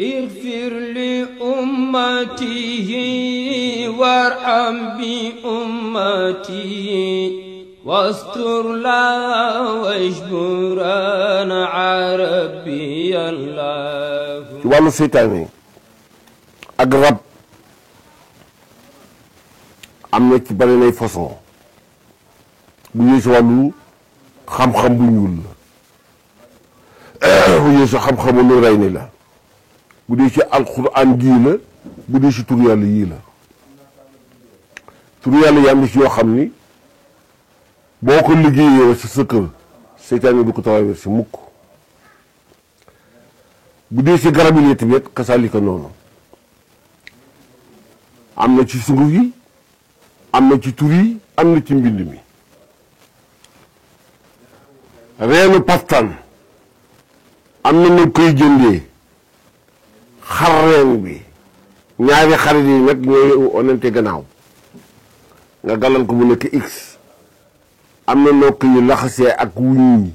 اغفر لأمته وارحم بأمته واستر لا واجبرنا عربي الله. ci wàllu seytaane ak rab am na ci bari nay façon bu ñëwee si wàllu xam-xam bu ñuul la bu ñëwee si xam-xamu lu rey ni la bu dee ci alxuraan gii la bu dee si tur yàlla yii la tur yàlla yi am na si yoo xam ni boo ko liggéeyee si sa kër seytaane du ko traversé si mukk bu dee si garab yi tamit kasaalika noonu am na ci sunguf yi am na ci tur yi am na ci mbind mi reenu paftan am na nag koy jëndee xar reen bi ñaari xarit yi nag ñooy onante gannaaw nga galal ko mu nekk x am na nokk yu laxasee ak wuñ ñi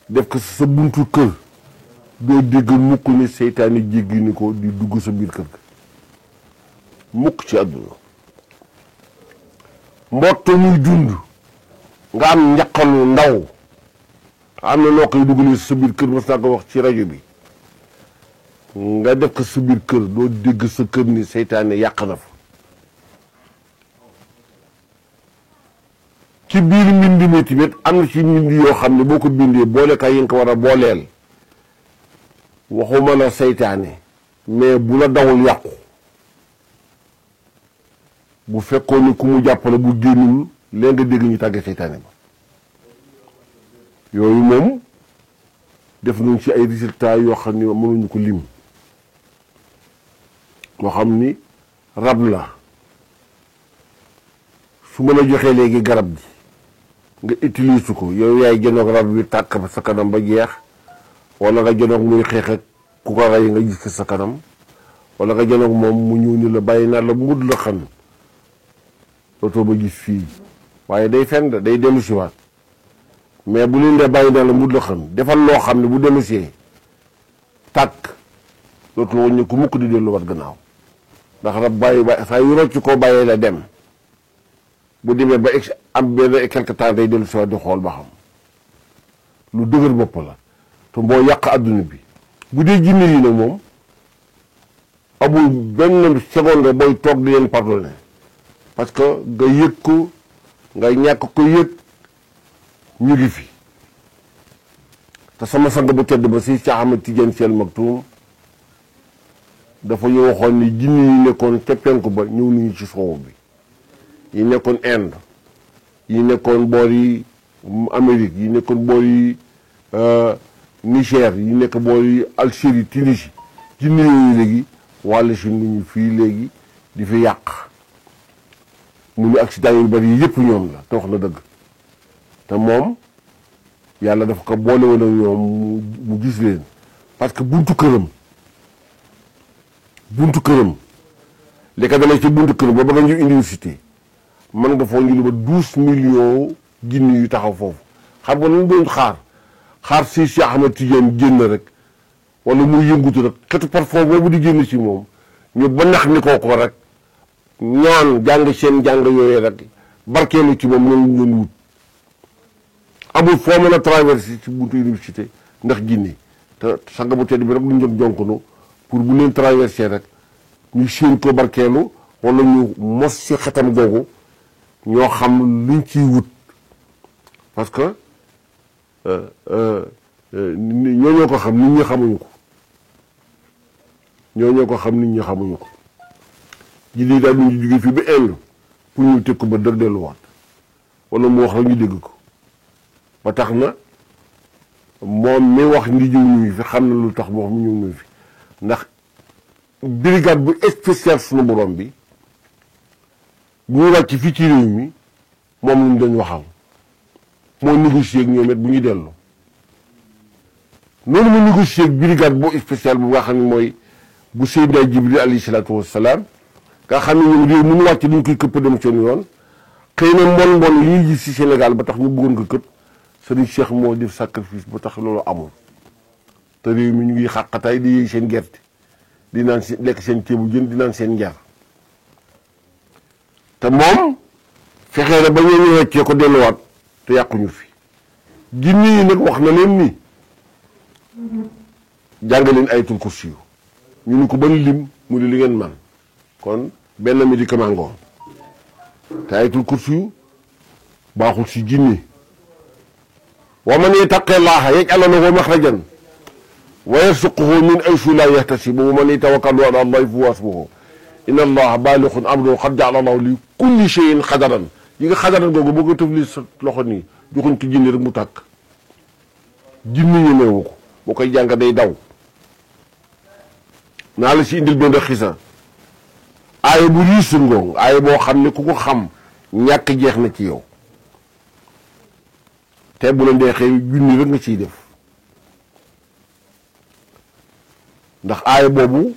def ko sa buntu kër doo dégg mukk ni seytaane jéggi ni ko di dugg sa biir kër ga mukk ci àdduna mbott muy dund nga am njaqalu ndaw am na nokk yu dugg ni sa biir kër mas naa ko wax ci rajo bi nga def ko sa biir kër doo dégg sa kër ni seytaane yàq na fa ci biir mbind mi tamit am na ci mbind yoo xam ne boo ko bindee boolekaay yi nga ko war a booleel waxuma la seytaane mais bu la dawul yàqu bu fekkoon ni ku mu jàppale bu génnul leen nga dégg ñu tàggee seytaane ba yooyu moom def nañ ci ay résultats yoo xam ne mënuñu ko lim moo xam ni rab la su ma la joxee léegi garab gi nga utilise ko yow yaay jënoog rab bi tàkk ba sa kanam ba jeex wala nga jënoog muy xeex ak ku ko rey nga gis ko sa kanam wala nga jënoog moom mu ñëw ni la bàyyi naa la mud la xam dootoo ba gis fii waaye day fen day dellu si waat mais bu leen dee bàyyi naa la mud la xam defal loo xam ne bu dellu see tàkk dootul woon ku mukk di dellu wat gannaaw ndax rab bàyyi saa yu rocc koo bàyyee la dem bu demee ba am benn quelque temps day dellu si waat di xool ba xam lu dëgër bopp la te moo yàq adduna bi bu dee jinne yi nag moom amul benn seconde booy toog di leen pardonné parce que nga yëg ko nga ñàkk ko yëg ñu ngi fi te sama sang bu tedd ba si Cheikh Ahmed Tidiane Sy Al Maktoum dafa ñu waxoon ni jinne yi nekkoon ca penku ba ñëw nañu ci soow bi yi nekkoon Inde yi nekkoon boor yi Amérique yi nekkoon boor yi Niger yi nekk boor yi Algérie Tunisie jinne yooyu léegi wàll si ñu fii léegi di fi yàq mu ñu accident yu bari yëpp ñoom la te wax na dëgg te moom yàlla dafa ko boole woon ak ñoom mu gis leen parce que buntu këram li ko dalee ci buntu këram ba bëgg ñu université mën nga foo ñu lu ba 12 millions jinne yu taxaw foofu xam nga lu doon xaar si Cheikh Ahmed Tidiane génn rek wala muy yëngutu rek xetu parfum boobu di génn si moom ñu ba nax ni ko rek ñaan jàng seen jàng yooyu rek barkeelu ci moom loolu ngeen wut amul foo mën a traversé ci buntu université ndax jinne te sanga bu tedd bi rek luñ doon jonkonu pour bu leen traversé rek ñu séen ko barkeelu wala ñu mos si xetam googu ñoo xam luñ ciy wut parce que ñoo ko xam nit ñi xamuñu ko ñoo ko xam nit ñi xamuñu ko jinne daal ñu jóge fii ba Inde pour ñu teg ko ba dëgg delluwaat wala mu wax la ñu dégg ko ba tax na moom mi wax ndi jiw ñu fi xam na lu tax mu wax mu ñëw ñu fi ndax brigade bu spécial suñu borom bi bu ñu wàcc fii ci réew mi moom lu ñu doon waxal moo négocier ak ñoom it bu ñu dellu noonu mu négocier ak brigade bu spécial bu nga xam ne mooy bu Seydina Jibril alayhi salaatu wassalaam nga xam ne ñoom réew mu ñu wàcc dañ koy këpp dem seen yoon xëy na mbon yi gis ci Sénégal ba tax ñu bëggoon ko këpp Serigne Cheikh moo def sacrifice ba tax loolu amul te réew mi ñu ngi xàqataay di yëy seen gerte di naan si lekk seen ceebu jën di naan seen njar te moom fexee na ba ñoo weccee ko delluwaat te yàquñu fi jinne yi nag wax na leen ni jàngaleen ayatul kursi yu ñu ni ko ban lim mu di li ngeen man kon benn médicament ngoon te ayatul kursi yu baaxul si jinne wa man yattaqillaaha yaj'al lahu maxrajan wa yarzuqhu min haysu laa yahtasib wa man yatawakkal ala llaahi fa huwa hasbuh inna allaha baalighun amrahu qad ja'ala llaahu li kulli shay'in qadaran yi nga xadaran googu boo ko tëfli sa loxo nii joxuñ ko jinne rek mu tàkk jinne ñemewu ko boo koy jàng day daw naa la si indil benn xisa aaya bu riis ngoong aaya boo xam ne ku ko xam ñàkk jeex na ci yow te bu la ndeexee junni rek nga ciy def ndax aaya boobu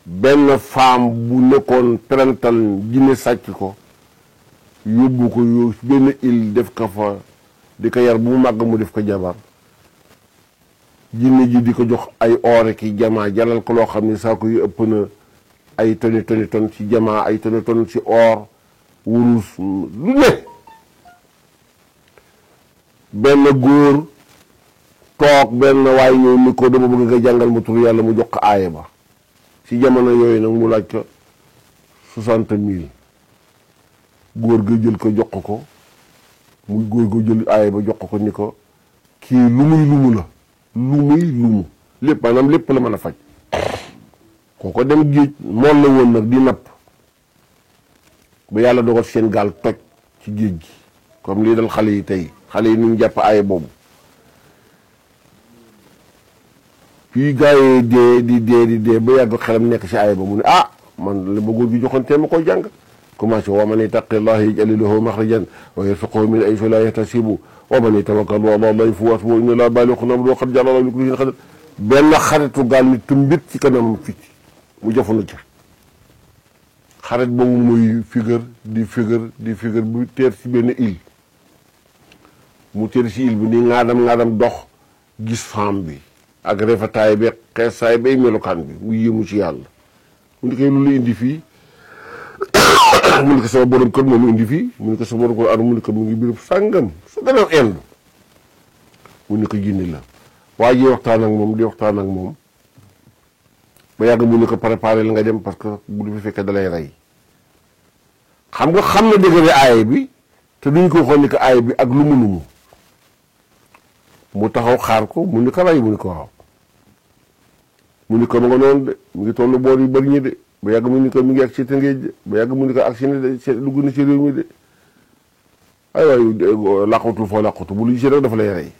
benn femme bu nekkoon perantal jinne sàcc ko yóbbu ko yow benn île def ko fa di ko yar bu mu màgg mu def ko jabar jinne ji di ko jox ay oore ki jamaa jalal ko loo xam ne saako yu ëpp na ay toni ci jamaa ay toni ci or wurus lu ne benn góor toog benn waaye ñëw ni ko dama bëgg nga jàngal ma tur yàlla mu jox ko aaya ba ci jamono yooyu nag mu laaj ko 60,000 góor ga jël ko jox ko muy góor ga jël aaya ba jox ko ni ko kii lu muy lumu lépp maanaam lépp la mën a faj kooko dem géej mool la woon nag di napp ba yàlla dogal seen gaal toj ci géej gi comme lii dal xale yi tey xale yi nuñ jàpp aaya boobu fii gaa yi dee ba yàgg xelam nekk ci aaya ba mu ne man la ba góor gi joxoon tee ma koy jàng commencé wa man yattaqillaaha yaj'al lahu maxrajan wa yarzuqhu min haysu laa yahtasibu wa man yatawakkal ala llaahi fa huwa hasbuh inna llaaha baalighun amrahu qad ja'ala llaahu li kulli shay'in qadar benn xaritu gaal ni tumbit ci kanam fii mu jëfandu ca xarit boobu muy figure bu teer ci benn île mu teer ci île bi ni ngaadam dox gis femme bi ak rafetaay bi xeesaay bay melokaan bi mu yéemu ci yàlla mu ni koy lu la indi fii mu ni ko sama borom kër moom indi fii mu ni ko sama borom kër mu ni ko mu ngi birëb sàngam su gënal ind mu ni ko jinni la waa ji waxtaan ak moom ba yàgg mu ni ko préparé la nga dem parce que bu du fi fekkee dalay rey xam na dëgg aaya bi te duñ ko xool ni ko aaya bi ak lu mu mu taxaw xaar ko mu ni ko rey mu ni ko waaw mu ni ko ma nga noonu de mu ngi tollu boor yu bëri ñi de ba yàgg mu ni ko mi ngi ak ci Tëngéej de ba yàgg mu ni ko ak si ne de dugg na ci réew mi de ay waay làqutul foo làqutu bu lu gisee rek dafa lay rey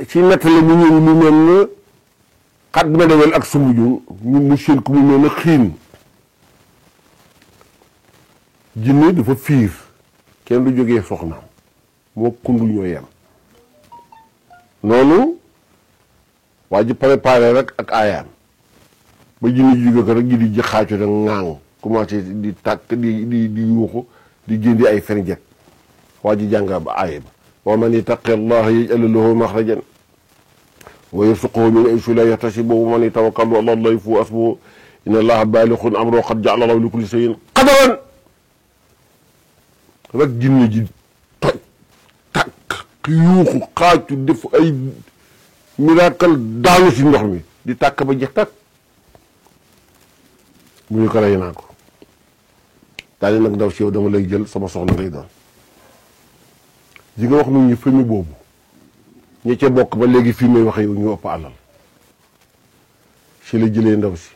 ci nettali mu ñëw mu mel na xat na dewel ak sumbu ju mu seen ku mu mel na xiin jinne dafa fiir kenn du jógee soxnaam moo kundul ñoo yem noonu waa ji préparé rek ak aayaam ba jinne ji jóge ko rek ji di ji xaacu rek ŋaang commencé di tàkk di yuuxu di génne ay ferñeent waa ji jàng ba aaya ba wa man yattaqillaaha yaj'al lahu maxrajan wa yarzuqhu min haysu laa yahtasib wa man yatawakkal ala llaahi fa huwa hasbuh inna allaaha baalighun amrahu qad ja'ala llaahu li kulli shay'in qadaran rek jinne ji toj tàkk yuuxu xaacu def ay miracle daanu si ndox mi di tàkk ba jeex tàkk mu ñu ko rey naa ko daal nag ndaw si yow dama lay jël sama soxna ngay doon ji nga wax nit ñi famille boobu ñi ca bokk ba léegi fii may wax yow ñu ëpp alal si la jëlee ndaw si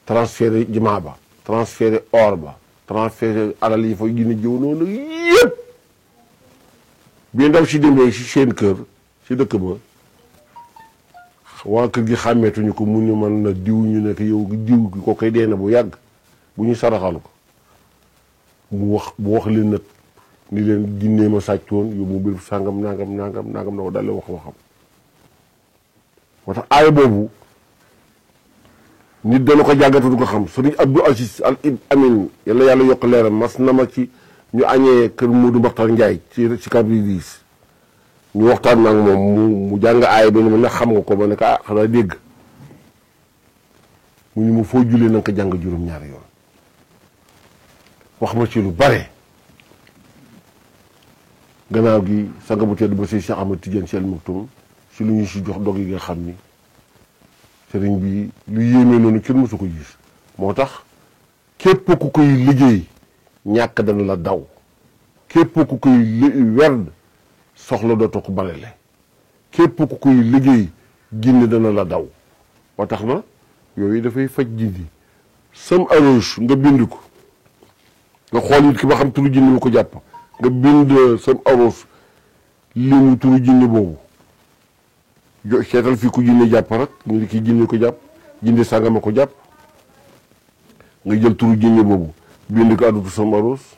transféré jamaa ba transféré or ba transféré alal yi fa gine jëw noonu yëpp bi ndaw si demee si seen kër si dëkk ba waa kër gi xàmmeetuñu ko mu ñu mën na diw ñu nekk yow diw gi ko koy dee na bu yàgg bu ñu saraxal ko bu wax leen nag ni leen ginnee ma sàccoon yow mu bir sàngam nangam na ko daal wax waxam moo tax aaya boobu nit dana ko jàggatu du ko xam sëriñ Abdou Aziz Al Amin yàlla yokk leeram mas na ma ci ñu añee kër Modou Mbaxtar Njaay ci Cabri 10 ñu waxtaan nag moom mu jàng aaya bi ne ma ndax xam nga ko ma ne ko ah xanaa dégg mu ni mu foo jullee na nga ko jàng juróom-ñaari yoon wax ma ci lu bare gannaaw gi sanga bu tedd ba si Cheikh Ahmad Tidiane Sy Al Maktoum si lu ñu si jox dog yi nga xam ni sëriñ bi lu yéemee noonu kenn mësu ko gis moo tax képp ku koy liggéey ñàkk dana la daw képp ku koy werd soxla dootoo ko balele képp ku koy liggéey jinne dana la daw moo tax na yooyu dafay faj jinni sam aroche nga bind ko nga xool nit ki ba xam turu jinne mu ko jàpp nga bind sam aroche li mu turu jinne boobu seetal fii ku jinne jàpp rek ñu di ki jinne ko jàpp jinne sàngama ko jàpp nga jël turu jinne boobu bind ko adutu sam aroche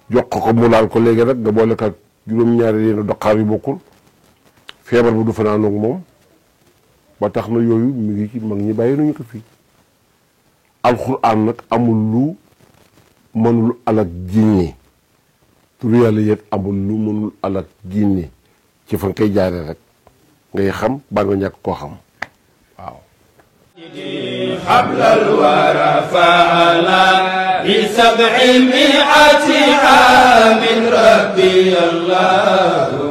jox ko mu laal ko léegi rek nga boole ko ak juróom-ñaari yenn doqaar yu bokkul feebar bu du fanaan ak moom ba tax na yooyu mi ngi ci mag ñi bàyyi nañu ko fii alxuraan nag amul lu mënul alak jinne turu yàlla yet amul lu mënul alak jinne ci fa nga koy jaare rek ngay xam baa nga ñàkk koo xam waaw حبل الورى فعلا ب700 عام ربي الله